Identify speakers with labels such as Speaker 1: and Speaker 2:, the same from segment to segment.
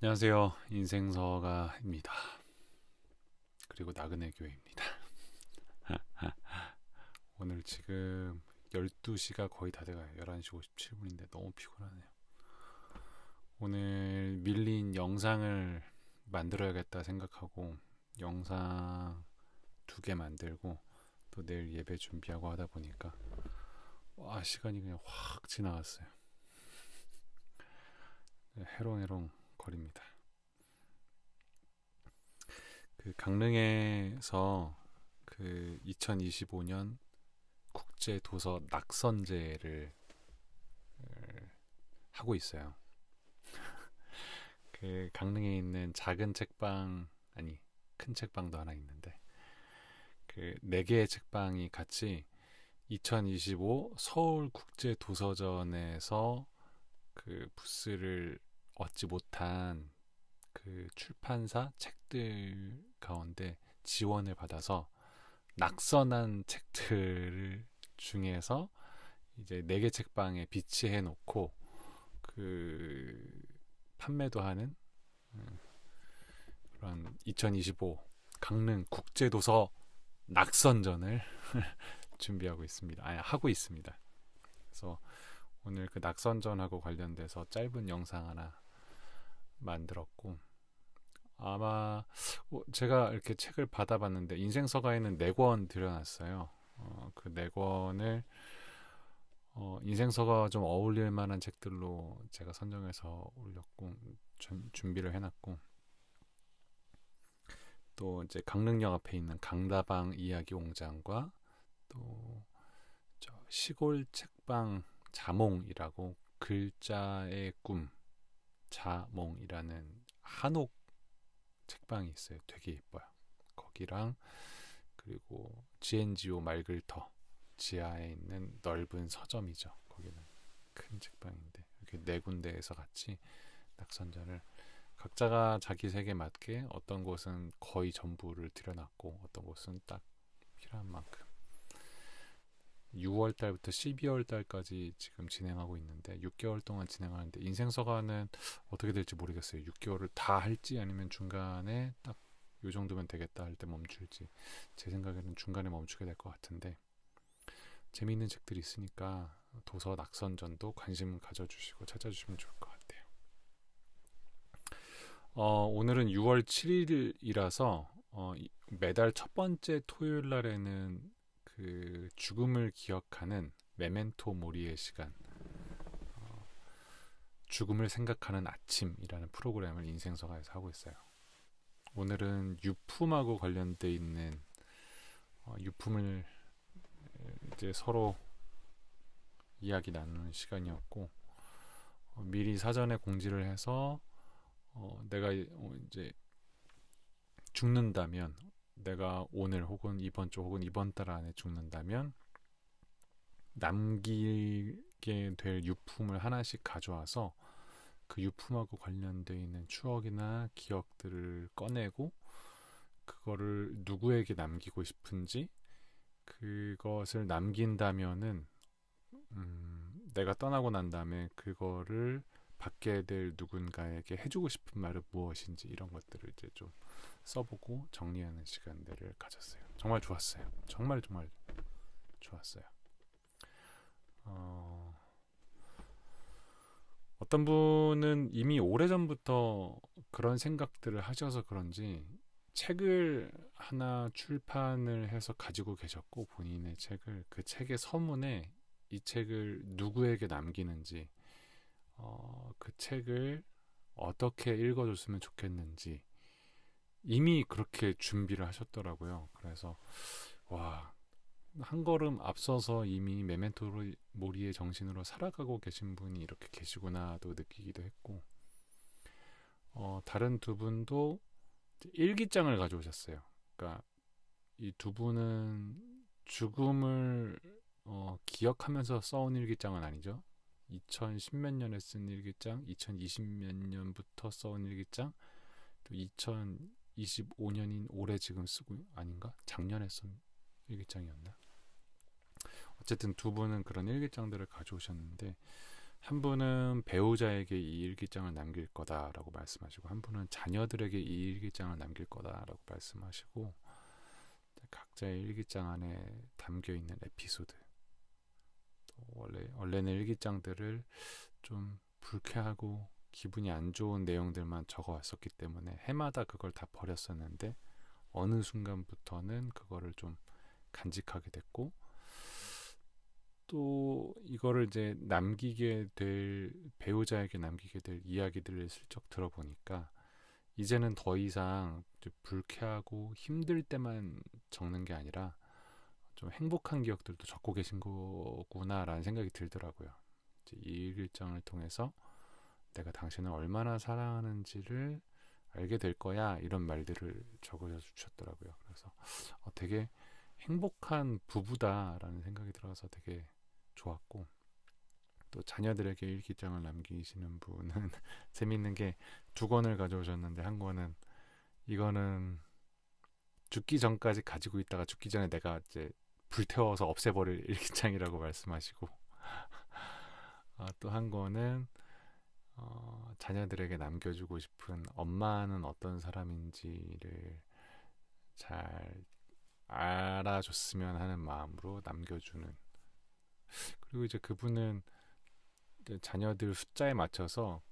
Speaker 1: 안녕하세요. 인생서가입니다. 그리고 나그네 교회입니다. 오늘 지금 12시가 거의 다 돼가요. 11시 57분인데 너무 피곤하네요. 오늘 밀린 영상을 만들어야겠다 생각하고 영상 2개 만들고 또 내일 예배 준비하고 하다 보니까 시간이 그냥 확 지나갔어요. 해롱해롱 거립니다. 그 강릉에서 그 2025년 국제 도서 낙선제를 하고 있어요. 그 강릉에 있는 작은 책방, 아니 큰 책방도 하나 있는데 그 네 개의 책방이 같이 2025 서울 국제 도서전에서 그 부스를 얻지 못한 그 출판사 책들 가운데 지원을 받아서 낙선한 책들을 중에서 이제 네 개 책방에 비치해 놓고 그 판매도 하는 그런 2025 강릉 국제도서 낙선전을 준비하고 있습니다. 하고 있습니다. 그래서 오늘 그 낙선전하고 관련돼서 짧은 영상 하나 만들었고 아마 제가 이렇게 책을 받아봤는데 인생서가에는 4권 들여놨어요. 그 4권을 인생서가 좀 어울릴 만한 책들로 제가 선정해서 올렸고 준비를 해놨고 또 이제 강릉역 앞에 있는 강다방 이야기 공장과 또 시골 책방 자몽이라고 글자의 꿈 자몽이라는 한옥 책방이 있어요. 되게 예뻐요. 거기랑 그리고 GNGO 말글터 지하에 있는 넓은 서점이죠. 거기는 큰 책방인데 이렇게 네 군데에서 같이 낙선전을 각자가 자기 색에 맞게 어떤 곳은 거의 전부를 들여놨고 어떤 곳은 딱 필요한 만큼 6월 달부터 12월 달까지 지금 진행하고 있는데 6개월 동안 진행하는데 인생서가는 어떻게 될지 모르겠어요. 6개월을 다 할지 아니면 중간에 딱 요 정도면 되겠다 할 때 멈출지 제 생각에는 중간에 멈추게 될 것 같은데 재미있는 책들이 있으니까 도서 낙선전도 관심 가져주시고 찾아주시면 좋을 것 같아요. 오늘은 6월 7일이라서 매달 첫 번째 토요일 날에는 그 죽음을 기억하는 메멘토 모리의 시간, 죽음을 생각하는 아침이라는 프로그램을 인생서가에서 하고 있어요. 오늘은 유품하고 관련돼 있는 유품을 이제 서로 이야기 나누는 시간이었고 미리 사전에 공지를 해서 내가 이제 죽는다면 내가 오늘 혹은 이번 주 혹은 이번 달 안에 죽는다면 남기게 될 유품을 하나씩 가져와서 그 유품하고 관련되어 있는 추억이나 기억들을 꺼내고 그거를 누구에게 남기고 싶은지 그것을 남긴다면은 내가 떠나고 난 다음에 그거를 받게 될 누군가에게 해주고 싶은 말은 무엇인지 이런 것들을 이제 좀 써보고 정리하는 시간들을 가졌어요. 정말 좋았어요. 정말 정말 좋았어요. 어떤 분은 이미 오래전부터 그런 생각들을 하셔서 그런지 책을 하나 출판을 해서 가지고 계셨고 본인의 책을 그 책의 서문에 이 책을 누구에게 남기는지 그 책을 어떻게 읽어줬으면 좋겠는지 이미 그렇게 준비를 하셨더라고요. 그래서 와, 한 걸음 앞서서 이미 메멘토 모리의 정신으로 살아가고 계신 분이 이렇게 계시구나도 느끼기도 했고 다른 두 분도 일기장을 가져오셨어요. 그러니까 이 두 분은 죽음을 기억하면서 써온 일기장은 아니죠. 2010 몇 년에 쓴 일기장, 2020 몇 년부터 써온 일기장, 또 2025년인 올해 지금 쓰고 아닌가? 작년에 쓴 일기장이었나? 어쨌든 두 분은 그런 일기장들을 가져오셨는데 한 분은 배우자에게 이 일기장을 남길 거다라고 말씀하시고, 한 분은 자녀들에게 이 일기장을 남길 거다라고 말씀하시고, 각자의 일기장 안에 담겨 있는 에피소드, 또 원래는 일기장들을 좀 불쾌하고 기분이 안 좋은 내용들만 적어 왔었기 때문에 해마다 그걸 다 버렸었는데, 어느 순간부터는 그거를 좀 간직하게 됐고, 또 이거를 이제 배우자에게 남기게 될 이야기들을 슬쩍 들어보니까, 이제는 더 이상 불쾌하고 힘들 때만 적는 게 아니라 좀 행복한 기억들도 적고 계신 거구나라는 생각이 들더라고요. 이제 이 일기장을 통해서 내가 당신을 얼마나 사랑하는지를 알게 될 거야, 이런 말들을 적어 주셨더라고요. 그래서 되게 행복한 부부다라는 생각이 들어서 되게 좋았고, 또 자녀들에게 일기장을 남기시는 분은 재밌는 게 두 권을 가져오셨는데, 한 권은 이거는 죽기 전까지 가지고 있다가 죽기 전에 내가 이제 불태워서 없애버릴 일기장이라고 말씀하시고, 또 한 권은 자녀들에게 남겨주고 싶은 엄마는 어떤 사람인지를 잘 알아줬으면 하는 마음으로 남겨주는. 그리고 이제 그분은 이제 자녀들 숫자에 맞춰서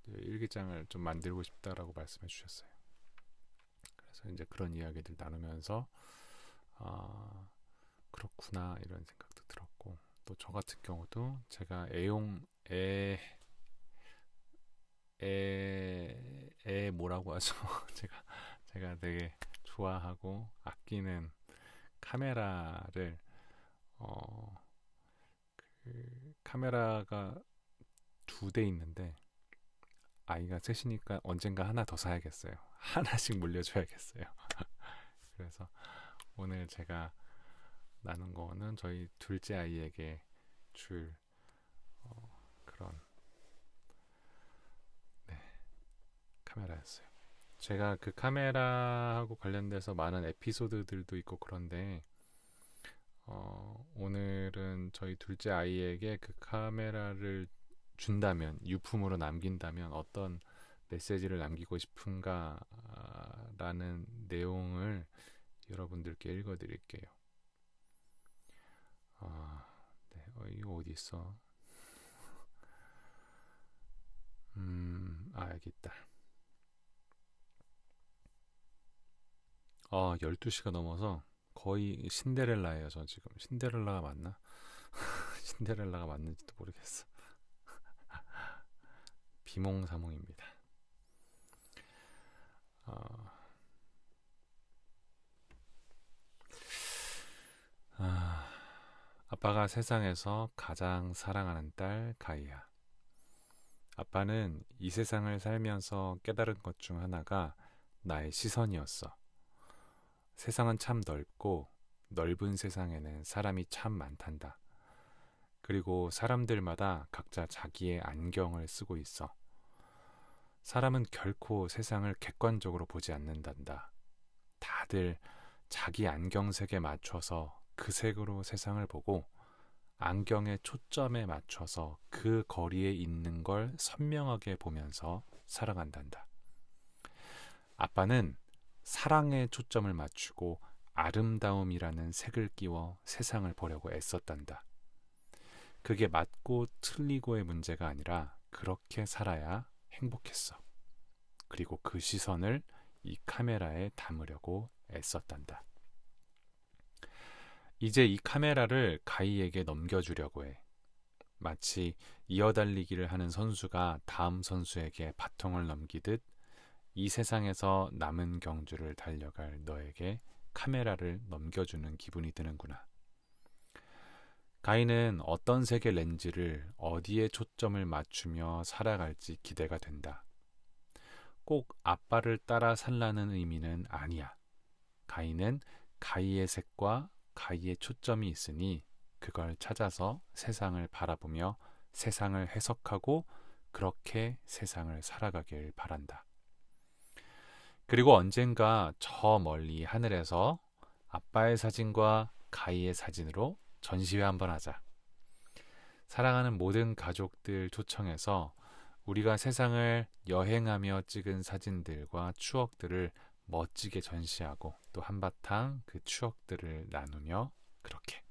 Speaker 1: 일기장을 좀 만들고 싶다라고 말씀해 주셨어요. 그래서 이제 그런 이야기들 나누면서 그렇구나, 이런 생각도 들었고, 또 저 같은 경우도 제가 뭐라고 하죠? 제가 되게 좋아하고 아끼는 카메라를, 카메라가 2대 있는데, 아이가 셋이니까 언젠가 하나 더 사야겠어요. 하나씩 물려줘야겠어요. 그래서 오늘 제가 나눈 거는 저희 둘째 아이에게 줄 그런 카메라였어요. 제가 그 카메라하고 관련돼서 많은 에피소드들도 있고 그런데, 오늘은 저희 둘째 아이에게 그 카메라를 준다면, 유품으로 남긴다면 어떤 메시지를 남기고 싶은가 라는 내용을 여러분들께 읽어드릴게요. 네, 이거 어디 있어? 여기 있다. 12시가 넘어서 거의 신데렐라예요. 저 지금 신데렐라가 맞나? 신데렐라가 맞는지도 모르겠어. 비몽사몽입니다. 아빠가 세상에서 가장 사랑하는 딸 가이야. 아빠는 이 세상을 살면서 깨달은 것 중 하나가 나의 시선이었어. 세상은 참 넓고, 넓은 세상에는 사람이 참 많단다. 그리고 사람들마다 각자 자기의 안경을 쓰고 있어. 사람은 결코 세상을 객관적으로 보지 않는단다. 다들 자기 안경색에 맞춰서 그 색으로 세상을 보고, 안경의 초점에 맞춰서 그 거리에 있는 걸 선명하게 보면서 살아간단다. 아빠는 사랑에 초점을 맞추고 아름다움이라는 색을 끼워 세상을 보려고 애썼단다. 그게 맞고 틀리고의 문제가 아니라 그렇게 살아야 행복했어. 그리고 그 시선을 이 카메라에 담으려고 애썼단다. 이제 이 카메라를 가이에게 넘겨주려고 해. 마치 이어달리기를 하는 선수가 다음 선수에게 바통을 넘기듯, 이 세상에서 남은 경주를 달려갈 너에게 카메라를 넘겨주는 기분이 드는구나. 가이는 어떤 색의 렌즈를 어디에 초점을 맞추며 살아갈지 기대가 된다. 꼭 아빠를 따라 살라는 의미는 아니야. 가이는 가이의 색과 가이의 초점이 있으니 그걸 찾아서 세상을 바라보며 세상을 해석하고 그렇게 세상을 살아가길 바란다. 그리고 언젠가 저 멀리 하늘에서 아빠의 사진과 가이의 사진으로 전시회 한번 하자. 사랑하는 모든 가족들 초청해서 우리가 세상을 여행하며 찍은 사진들과 추억들을 멋지게 전시하고 또 한바탕 그 추억들을 나누며 그렇게.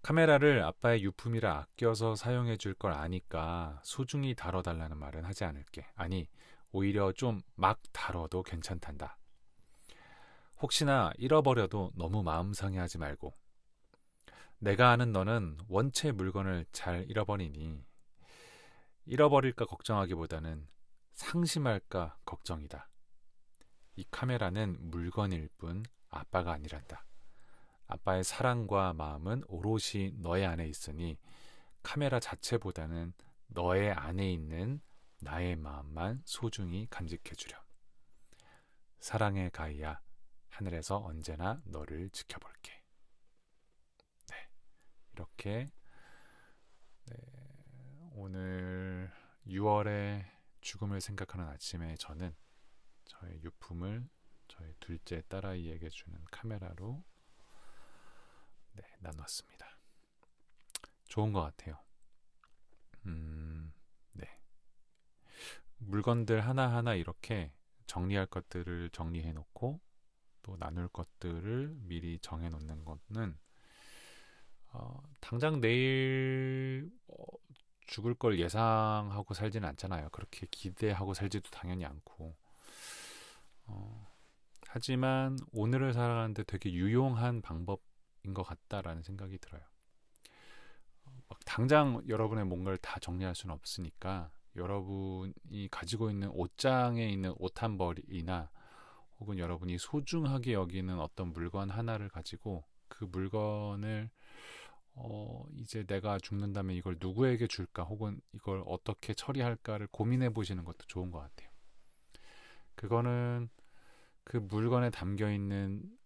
Speaker 1: 카메라를 아빠의 유품이라 아껴서 사용해 줄 걸 아니까 소중히 다뤄달라는 말은 하지 않을게. 아니, 오히려 좀 막 다뤄도 괜찮단다. 혹시나 잃어버려도 너무 마음 상해하지 말고. 내가 아는 너는 원체 물건을 잘 잃어버리니 잃어버릴까 걱정하기보다는 상심할까 걱정이다. 이 카메라는 물건일 뿐 아빠가 아니란다. 아빠의 사랑과 마음은 오롯이 너의 안에 있으니 카메라 자체보다는 너의 안에 있는 나의 마음만 소중히 간직해주렴. 사랑의 가이야, 하늘에서 언제나 너를 지켜볼게. 네, 이렇게 오늘 6월의 죽음을 생각하는 아침에 저는 저의 유품을 저희 둘째 딸아이에게 주는 카메라로 나눴습니다. 좋은 것 같아요. 네. 물건들 하나하나 이렇게 정리할 것들을 정리해 놓고 또 나눌 것들을 미리 정해 놓는 것은 당장 내일 죽을 걸 예상하고 살지는 않잖아요. 그렇게 기대하고 살지도 당연히 않고. 하지만 오늘을 살아가는데 되게 유용한 방법인 것 같다라는 생각이 들어요. 막 당장 여러분의 뭔가를 다 정리할 수는 없으니까 여러분이 가지고 있는 옷장에 있는 옷 한 벌이나 혹은 여러분이 소중하게 여기는 어떤 물건 하나를 가지고 그 물건을 이제 내가 죽는다면 이걸 누구에게 줄까 혹은 이걸 어떻게 처리할까를 고민해 보시는 것도 좋은 것 같아요. 그거는 그 물건에 담겨있는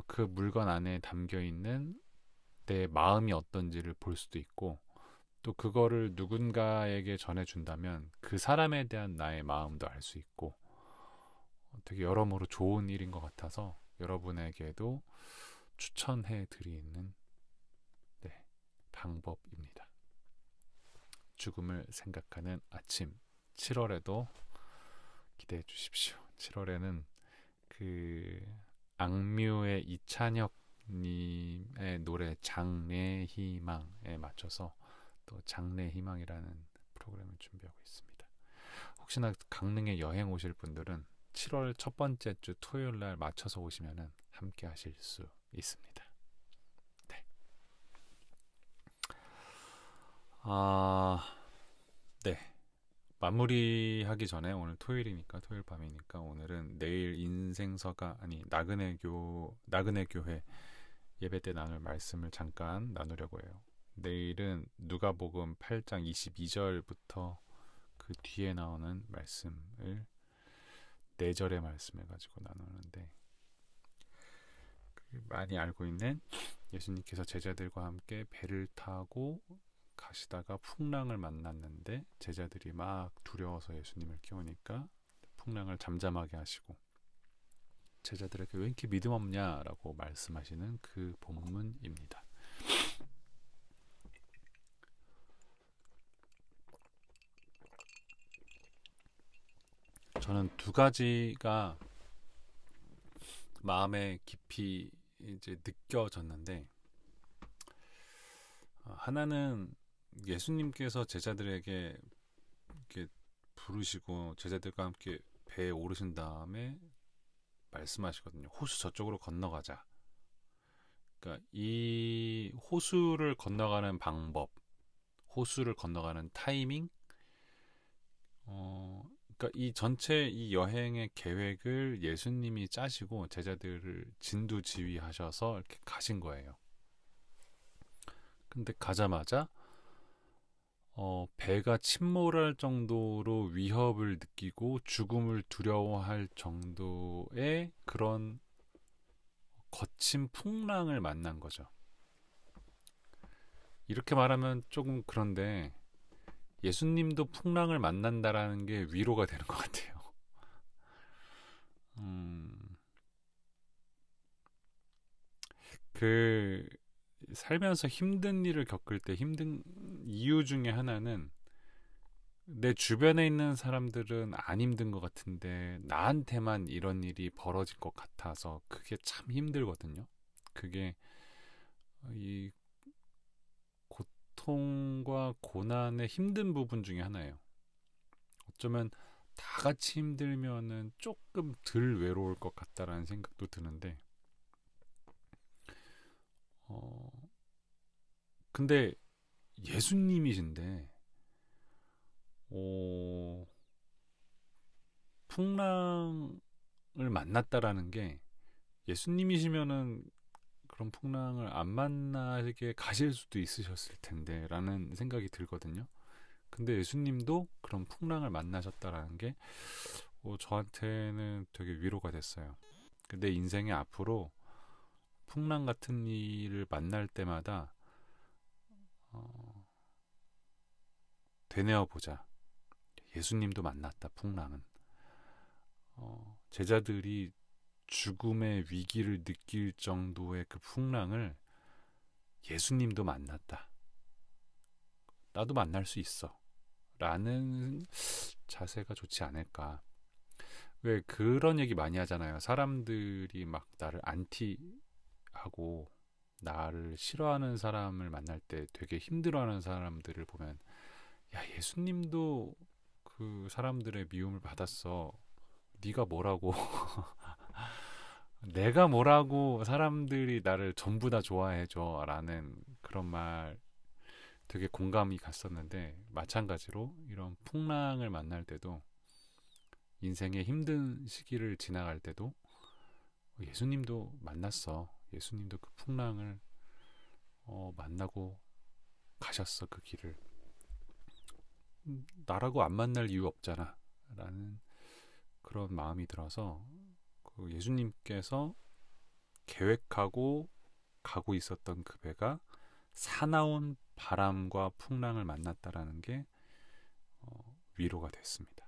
Speaker 1: 그 물건 안에 담겨있는 내 마음이 어떤지를 볼 수도 있고 또 그거를 누군가에게 전해준다면 그 사람에 대한 나의 마음도 알 수 있고 되게 여러모로 좋은 일인 것 같아서 여러분에게도 추천해 드리는 방법입니다. 죽음을 생각하는 아침 7월에도 기대해 주십시오. 7월에는 그 악뮤의 이찬혁 님의 노래 장래희망에 맞춰서 또 장래희망이라는 프로그램을 준비하고 있습니다. 혹시나 강릉에 여행 오실 분들은 7월 첫 번째 주 토요일 날 맞춰서 오시면은 함께 하실 수 있습니다. 네. 네. 마무리하기 전에 오늘 토요일이니까 토요일 밤이니까 오늘은 내일 인생서가 아니 나그네 교회 예배 때 나눌 말씀을 잠깐 나누려고 해요. 내일은 누가복음 8장 22절부터 그 뒤에 나오는 말씀을 4절의 말씀을 가지고 나누는데 많이 알고 있는 예수님께서 제자들과 함께 배를 타고 가시다가 풍랑을 만났는데 제자들이 막 두려워서 예수님을 깨우니까 풍랑을 잠잠하게 하시고 제자들에게 왜 이렇게 믿음 없냐라고 말씀하시는 그 본문입니다. 저는 두 가지가 마음에 깊이 이제 느껴졌는데 하나는 예수님께서 제자들에게 이렇게 부르시고 제자들과 함께 배에 오르신 다음에 말씀하시거든요. 호수 저쪽으로 건너가자. 그러니까 이 호수를 건너가는 방법, 호수를 건너가는 타이밍, 그러니까 이 전체 이 여행의 계획을 예수님이 짜시고 제자들을 진두지휘하셔서 이렇게 가신 거예요. 근데 가자마자 배가 침몰할 정도로 위협을 느끼고 죽음을 두려워할 정도의 그런 거친 풍랑을 만난 거죠. 이렇게 말하면 조금 그런데 예수님도 풍랑을 만난다라는 게 위로가 되는 것 같아요. 그 살면서 힘든 일을 겪을 때 힘든 이유 중에 하나는 내 주변에 있는 사람들은 안 힘든 것 같은데 나한테만 이런 일이 벌어질 것 같아서 그게 참 힘들거든요. 그게 이 고통과 고난의 힘든 부분 중에 하나예요. 어쩌면 다 같이 힘들면은 조금 덜 외로울 것 같다라는 생각도 드는데, 어, 근데 예수님이신데, 어, 풍랑을 만났다라는 게 예수님이시면은 그런 풍랑을 안 만나게 가실 수도 있으셨을 텐데 라는 생각이 들거든요. 근데 예수님도 그런 풍랑을 만나셨다라는 게 저한테는 되게 위로가 됐어요. 내 인생에 앞으로 풍랑 같은 일을 만날 때마다 어, 되뇌어 보자. 예수님도 만났다. 풍랑은 제자들이 죽음의 위기를 느낄 정도의 그 풍랑을 예수님도 만났다. 나도 만날 수 있어. 라는 자세가 좋지 않을까. 왜 그런 얘기 많이 하잖아요. 사람들이 막 나를 안티하고 나를 싫어하는 사람을 만날 때 되게 힘들어하는 사람들을 보면, 야, 예수님도 그 사람들의 미움을 받았어. 네가 뭐라고. 내가 뭐라고 사람들이 나를 전부 다 좋아해줘 라는 그런 말 되게 공감이 갔었는데, 마찬가지로 이런 풍랑을 만날 때도, 인생의 힘든 시기를 지나갈 때도 예수님도 만났어. 예수님도 그 풍랑을 만나고 가셨어. 그 길을. 나라고 안 만날 이유 없잖아 라는 그런 마음이 들어서, 그 예수님께서 계획하고 가고 있었던 그 배가 사나운 바람과 풍랑을 만났다라는 게 위로가 됐습니다.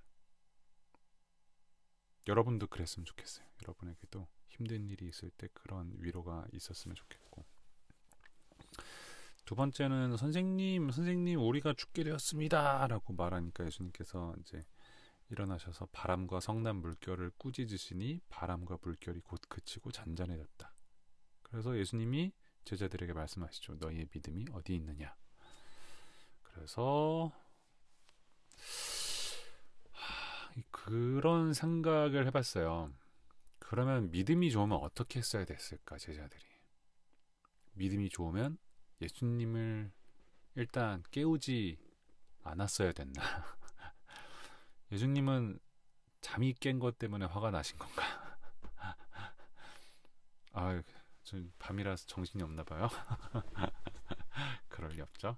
Speaker 1: 여러분도 그랬으면 좋겠어요. 여러분에게도 힘든 일이 있을 때 그런 위로가 있었으면 좋겠고. 두 번째는 선생님 우리가 죽게 되었습니다 라고 말하니까 예수님께서 이제 일어나셔서 바람과 성난 물결을 꾸짖으시니 바람과 물결이 곧 그치고 잔잔해졌다. 그래서 예수님이 제자들에게 말씀하시죠. 너희의 믿음이 어디 있느냐. 그래서 그런 생각을 해봤어요. 그러면 믿음이 좋으면 어떻게 했어야 됐을까, 제자들이. 믿음이 좋으면 예수님을 일단 깨우지 않았어야 됐나. 예수님은 잠이 깬 것 때문에 화가 나신 건가? 아, 좀 밤이라서 정신이 없나 봐요. 그럴 리 없죠.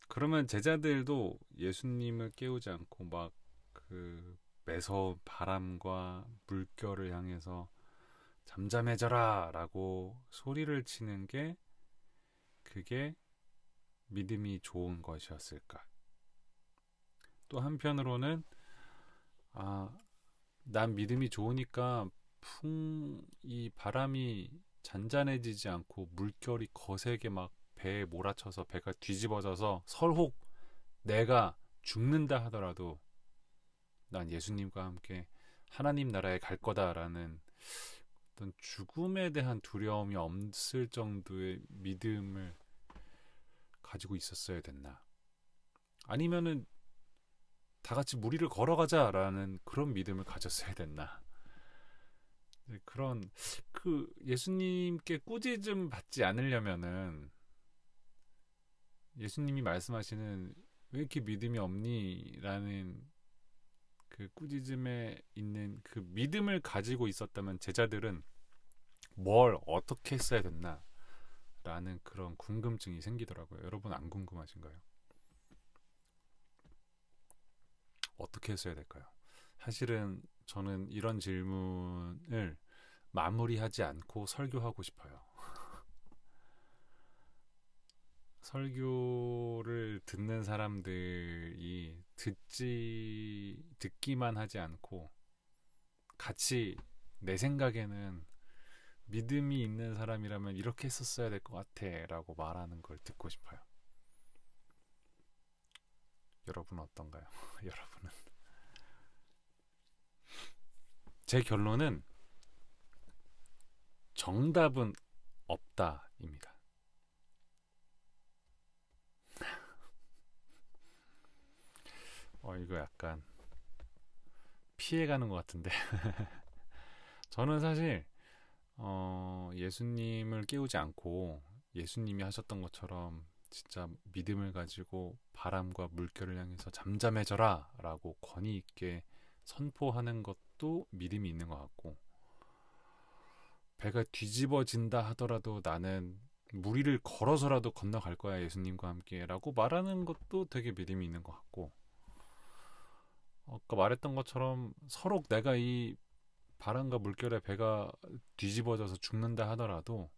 Speaker 1: 그러면 제자들도 예수님을 깨우지 않고 막 그 매서운 바람과 물결을 향해서 잠잠해져라 라고 소리를 치는 게, 그게 믿음이 좋은 것이었을까. 또 한편으로는 난 믿음이 좋으니까 이 바람이 잔잔해지지 않고 물결이 거세게 막 배에 몰아쳐서 배가 뒤집어져서 설혹 내가 죽는다 하더라도 난 예수님과 함께 하나님 나라에 갈 거다라는 어떤 죽음에 대한 두려움이 없을 정도의 믿음을 가지고 있었어야 됐나. 아니면은 다 같이 무리를 걸어가자라는 그런 믿음을 가졌어야 됐나. 그런 그 예수님께 꾸짖음 받지 않으려면은, 예수님이 말씀하시는 왜 이렇게 믿음이 없니? 라는 그 꾸짖음에 있는 그 믿음을 가지고 있었다면 제자들은 뭘 어떻게 했어야 됐나? 라는 그런 궁금증이 생기더라고요. 여러분 안 궁금하신가요? 어떻게 했어야 될까요? 사실은 저는 이런 질문을 마무리하지 않고 설교하고 싶어요. 설교를 듣는 사람들이 듣기만 하지 않고 같이, 내 생각에는 믿음이 있는 사람이라면 이렇게 했었어야 될 것 같아 라고 말하는 걸 듣고 싶어요. 여러분은 어떤가요? 여러분은? 제 결론은 정답은 없다입니다. 이거 약간 피해가는 것 같은데 저는 사실 예수님을 깨우지 않고 예수님이 하셨던 것처럼 진짜 믿음을 가지고 바람과 물결을 향해서 잠잠해져라 라고 권위 있게 선포하는 것도 믿음이 있는 것 같고, 배가 뒤집어진다 하더라도 나는 물 위를 걸어서라도 건너갈 거야 예수님과 함께 라고 말하는 것도 되게 믿음이 있는 것 같고, 아까 말했던 것처럼 서로 내가 이 바람과 물결에 배가 뒤집어져서 죽는다 하더라도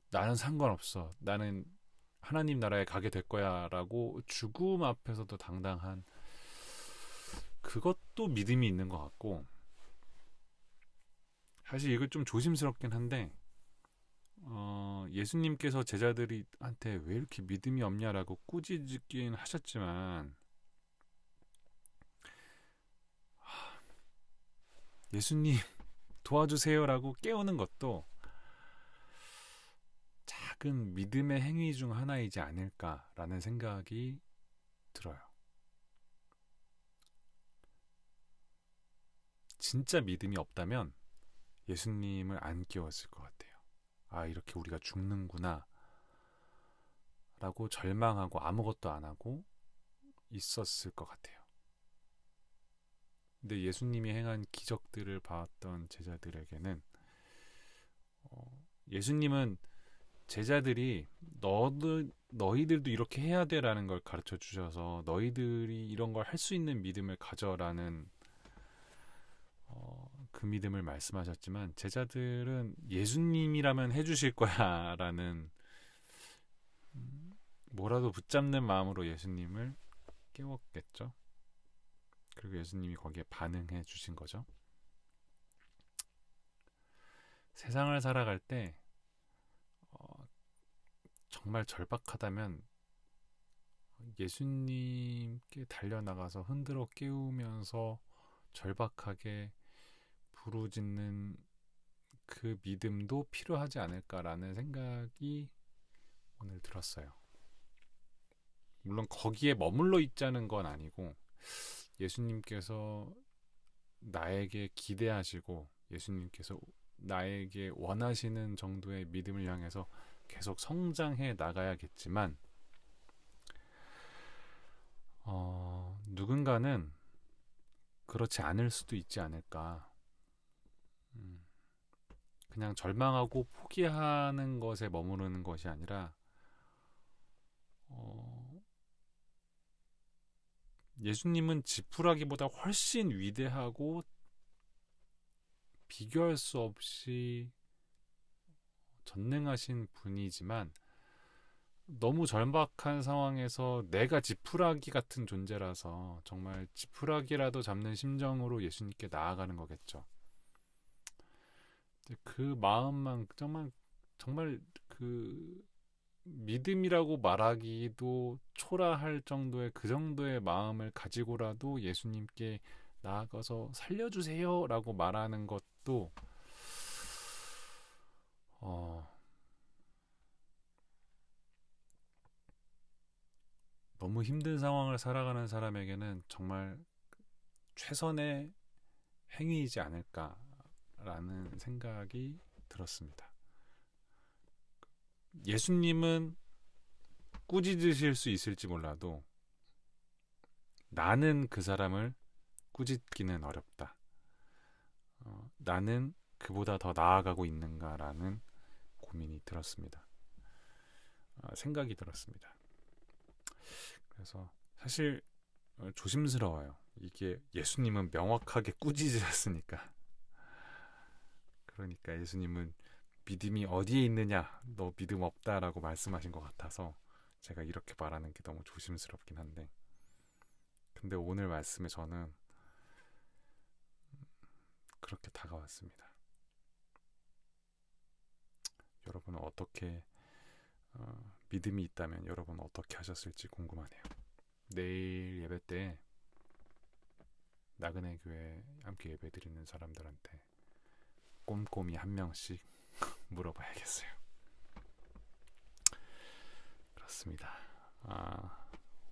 Speaker 1: 나는 상관없어, 나는 하나님 나라에 가게 될 거야 라고 죽음 앞에서도 당당한 그것도 믿음이 있는 것 같고, 사실 이거 좀 조심스럽긴 한데 예수님께서 제자들한테 왜 이렇게 믿음이 없냐라고 꾸짖긴 하셨지만, 예수님 도와주세요라고 깨우는 것도 작은 믿음의 행위 중 하나이지 않을까라는 생각이 들어요. 진짜 믿음이 없다면 예수님을 안 깨웠을 것 같아요. 아, 이렇게 우리가 죽는구나 라고 절망하고 아무것도 안 하고 있었을 것 같아요. 근데 예수님이 행한 기적들을 봤던 제자들에게는 예수님은 제자들이 너희들도 이렇게 해야 돼라는 걸 가르쳐 주셔서 너희들이 이런 걸 할 수 있는 믿음을 가져라는 그 믿음을 말씀하셨지만, 제자들은 예수님이라면 해주실 거야 라는 뭐라도 붙잡는 마음으로 예수님을 깨웠겠죠. 그리고 예수님이 거기에 반응해 주신 거죠. 세상을 살아갈 때 정말 절박하다면 예수님께 달려나가서 흔들어 깨우면서 절박하게 부르짖는 그 믿음도 필요하지 않을까라는 생각이 오늘 들었어요. 물론 거기에 머물러 있자는 건 아니고, 예수님께서 나에게 기대하시고 예수님께서 나에게 원하시는 정도의 믿음을 향해서 계속 성장해 나가야겠지만, 누군가는 그렇지 않을 수도 있지 않을까. 그냥 절망하고 포기하는 것에 머무르는 것이 아니라 예수님은 지푸라기보다 훨씬 위대하고 비교할 수 없이 전능하신 분이지만, 너무 절박한 상황에서 내가 지푸라기 같은 존재라서 정말 지푸라기라도 잡는 심정으로 예수님께 나아가는 거겠죠. 그 마음만 정말 그 믿음이라고 말하기도 초라할 정도의 그 정도의 마음을 가지고라도 예수님께 나아가서 살려주세요 라고 말하는 것도 너무 힘든 상황을 살아가는 사람에게는 정말 최선의 행위이지 않을까라는 생각이 들었습니다. 예수님은 꾸짖으실 수 있을지 몰라도 나는 그 사람을 꾸짖기는 어렵다. 나는 그보다 더 나아가고 있는가라는 고민이 들었습니다. 생각이 들었습니다. 그래서 사실 조심스러워요. 이게 예수님은 명확하게 꾸짖으셨으니까. 그러니까 예수님은 믿음이 어디에 있느냐, 너 믿음 없다라고 말씀하신 것 같아서 제가 이렇게 말하는 게 너무 조심스럽긴 한데, 근데 오늘 말씀에 저는 그렇게 다가왔습니다. 여러분은 어떻게 믿음이 있다면 여러분은 어떻게 하셨을지 궁금하네요. 내일 예배 때 나그네 교회 함께 예배 드리는 사람들한테 꼼꼼히 한 명씩 물어봐야겠어요. 그렇습니다.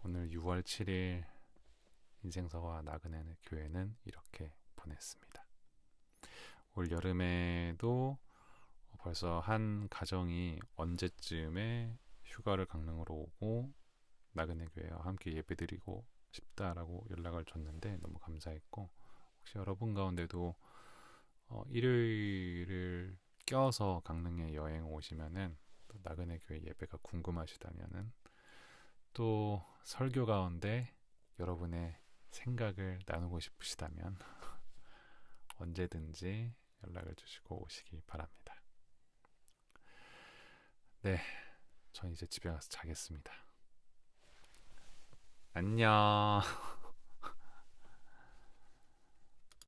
Speaker 1: 오늘 6월 7일 인생서와 나그네 교회는 이렇게 보냈습니다. 올 여름에도 벌써 한 가정이 언제쯤에 휴가를 강릉으로 오고 나그네 교회와 함께 예배드리고 싶다라고 연락을 줬는데 너무 감사했고, 혹시 여러분 가운데도 일요일을 껴서 강릉에 여행 오시면은 또 나그네 교회 예배가 궁금하시다면은 또 설교 가운데 여러분의 생각을 나누고 싶으시다면 언제든지 연락을 주시고 오시기 바랍니다. 네, 전 이제 집에 가서 자겠습니다. 안녕.